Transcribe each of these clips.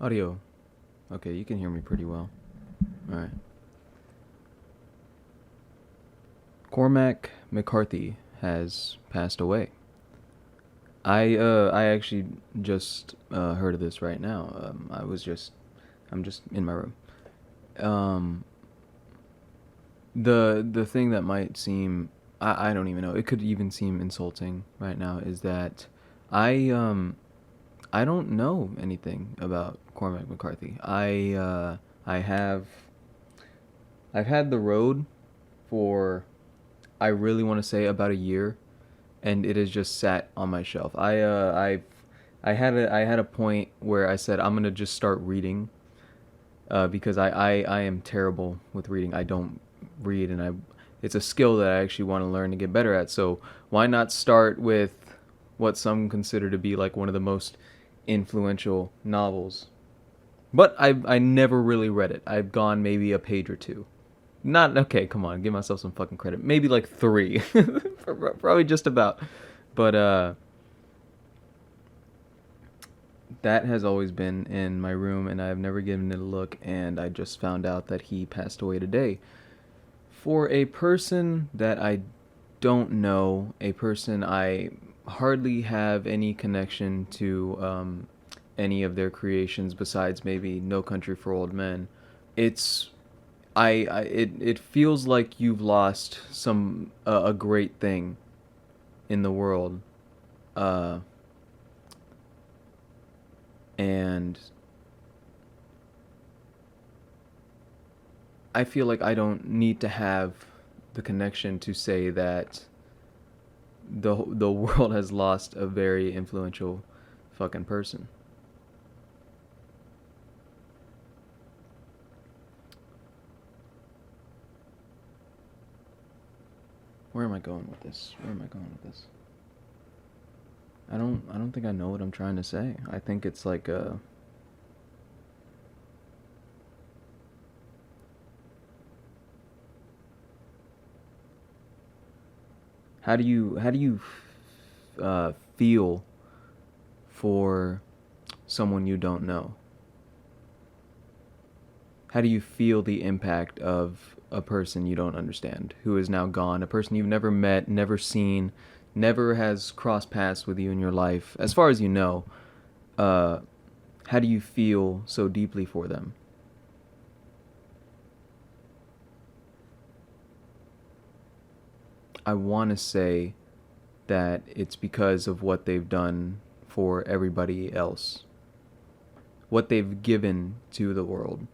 Audio. Okay, you can hear me pretty well. Alright. Cormac McCarthy has passed away. I actually just heard of this right now. I'm just in my room. Um, the thing that might seem, I don't even know, it could even seem insulting right now is that I um I don't know anything about Cormac McCarthy. I have I've had the road for, I really want to say, about a year, and it has just sat on my shelf. I had a point where I said I'm gonna just start reading, because I am terrible with reading. I don't read, and I it's a skill that I actually want to learn to get better at. So why not start with what some consider to be like one of the most influential novels? But I never really read it. I've gone maybe a page or two. Not okay. Come on, give myself some fucking credit. Maybe like three, probably just about. But that has always been in my room, and I've never given it a look. And I just found out that he passed away today. For a person that I don't know, a person I hardly have any connection to, any of their creations besides maybe No Country for Old Men. It's it feels like you've lost some a great thing in the world, uh, and I feel like I don't need to have the connection to say that the world has lost a very influential fucking person. Where am I going with this? Where am I going with this? I don't think I know what I'm trying to say. I think it's like how do you feel for someone you don't know? How do you feel the impact of a person you don't understand, who is now gone, a person you've never met, never seen, never has crossed paths with you in your life, as far as you know? Uh, how do you feel so deeply for them? I want to say that it's because of what they've done for everybody else, what they've given to the world.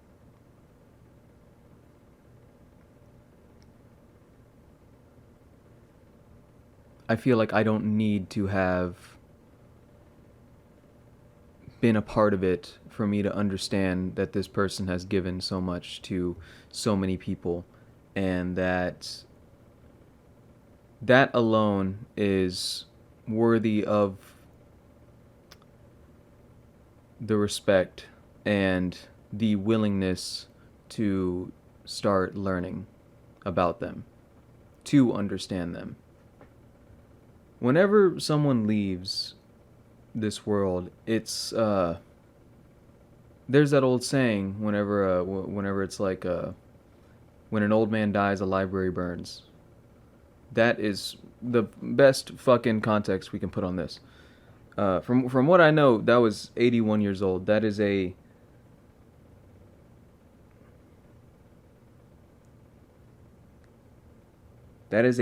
I feel like I don't need to have been a part of it for me to understand that this person has given so much to so many people, and that alone is worthy of the respect and the willingness to start learning about them, to understand them. Whenever someone leaves this world, it's there's that old saying, whenever it's like, when an old man dies, a library burns. That is the best fucking context we can put on this. From what I know, that was 81 years old. That is a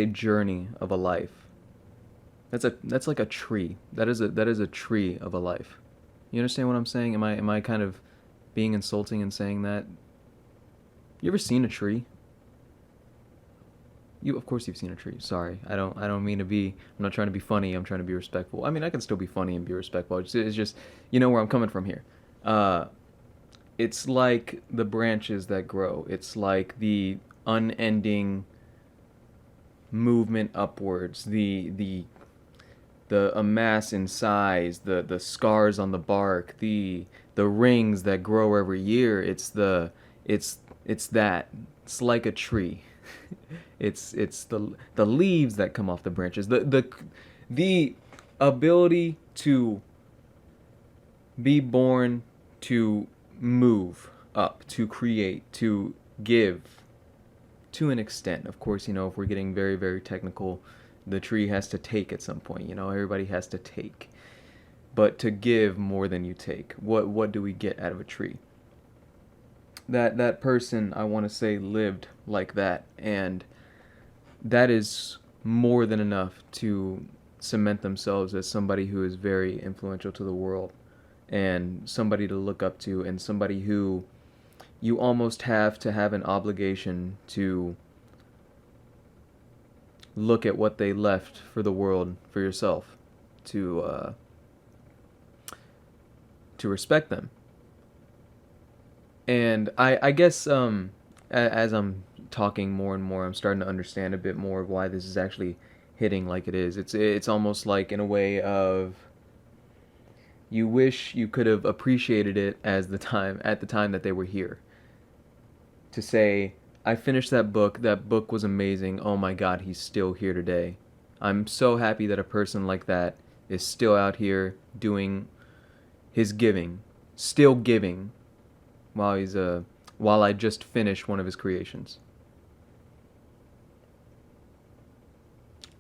journey of a life. That's like a tree. That is a tree of a life. You understand what I'm saying? Am I kind of being insulting in saying that? You ever seen a tree? You, of course you've seen a tree. Sorry, I don't mean to be. I'm not trying to be funny. I'm trying to be respectful. I mean, I can still be funny and be respectful. It's just, you know where I'm coming from here. Uh, it's like the branches that grow. It's like the unending movement upwards. The amass in size. The scars on the bark. The rings that grow every year. It's that. It's like a tree. It's the leaves that come off the branches. The ability to be born, to move up, to create, to give to an extent. Of course, if we're getting very, very technical, the tree has to take at some point. Everybody has to take. But to give more than you take, what do we get out of a tree? That person, I want to say, lived like that, and that is more than enough to cement themselves as somebody who is very influential to the world, and somebody to look up to, and somebody who you almost have to have an obligation to look at what they left for the world, for yourself, to respect them. And I guess as I'm talking more and more, I'm starting to understand a bit more of why this is actually hitting like it is. It's almost like, in a way of, you wish you could have appreciated it as at the time that they were here. To say, I finished that book. That book was amazing. Oh my God, he's still here today. I'm so happy that a person like that is still out here doing his giving, still giving, while I just finished one of his creations.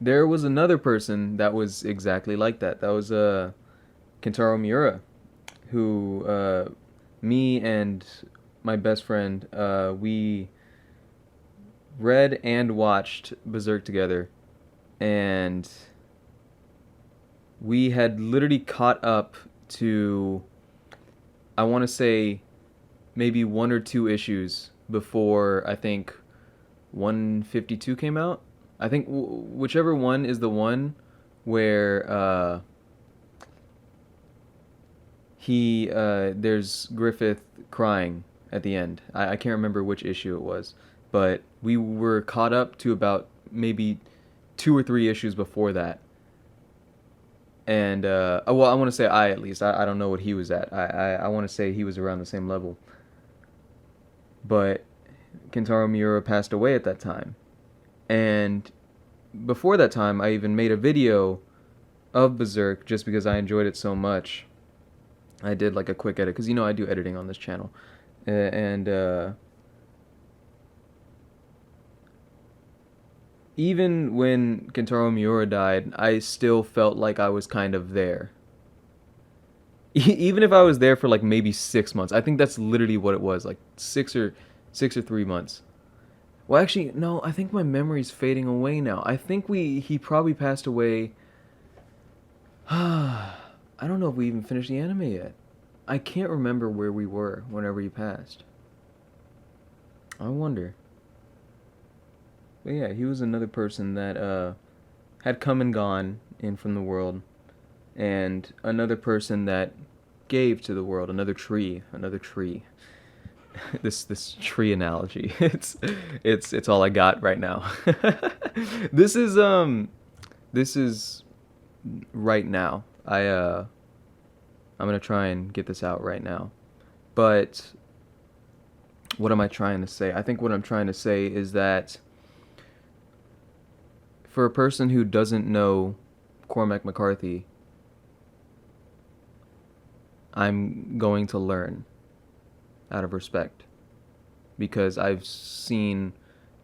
There was another person that was exactly like that. That was Kentaro Miura, who me and my best friend, we read and watched Berserk together, and we had literally caught up to, I want to say, maybe one or two issues before, I think, 152 came out. I think whichever one is the one where there's Griffith crying at the end. I can't remember which issue it was, but we were caught up to about maybe 2 or 3 issues before that. And well, I want to say at least. I don't know what he was at. I want to say he was around the same level. But Kentaro Miura passed away at that time. And before that time, I even made a video of Berserk just because I enjoyed it so much. I did like a quick edit, because I do editing on this channel. And even when Kentaro Miura died, I still felt like I was kind of there. Even if I was there for like maybe 6 months. I think that's literally what it was, like 6 or 3 months. Well, actually, no, I think my memory's fading away now. I think he probably passed away. I don't know if we even finished the anime yet. I can't remember where we were whenever he passed. I wonder. But yeah, he was another person that had come and gone in from the world, and another person that gave to the world. Another tree. This tree analogy. It's all I got right now. This is right now. I'm gonna try and get this out right now. But what am I trying to say? I think what I'm trying to say is that for a person who doesn't know Cormac McCarthy, I'm going to learn out of respect, because I've seen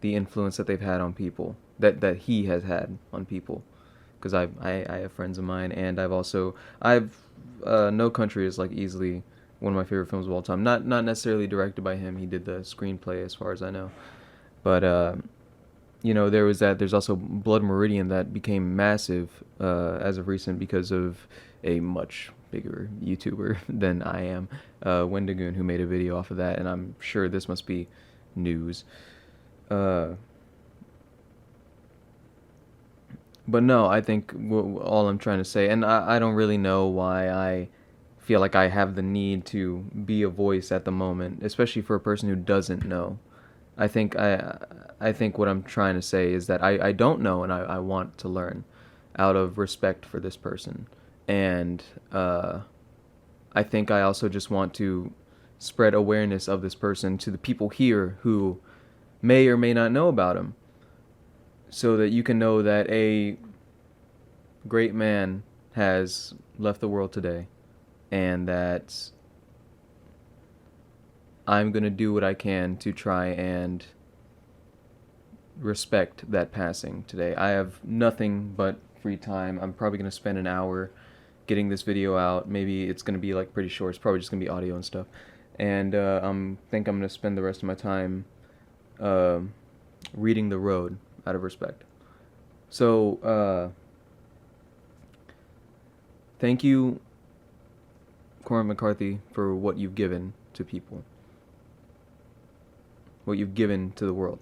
the influence that they've had on people, that he has had on people, because I have friends of mine, and I've No Country is like easily one of my favorite films of all time. Not necessarily directed by him. He did the screenplay, as far as I know. But there was that. There's also Blood Meridian that became massive as of recent because of a much bigger YouTuber than I am, Wendigoon, who made a video off of that, and I'm sure this must be news. But no, I think all I'm trying to say, and I don't really know why I feel like I have the need to be a voice at the moment, especially for a person who doesn't know. I think what I'm trying to say is that I don't know, and I want to learn out of respect for this person. And I think I also just want to spread awareness of this person to the people here who may or may not know about him, so that you can know that a great man has left the world today, and that I'm going to do what I can to try and respect that passing today. I have nothing but free time. I'm probably going to spend an hour getting this video out. Maybe it's going to be like pretty short. It's probably just going to be audio and stuff. And think I'm going to spend the rest of my time reading The Road out of respect. So, thank you, Cormac McCarthy, for what you've given to people, what you've given to the world.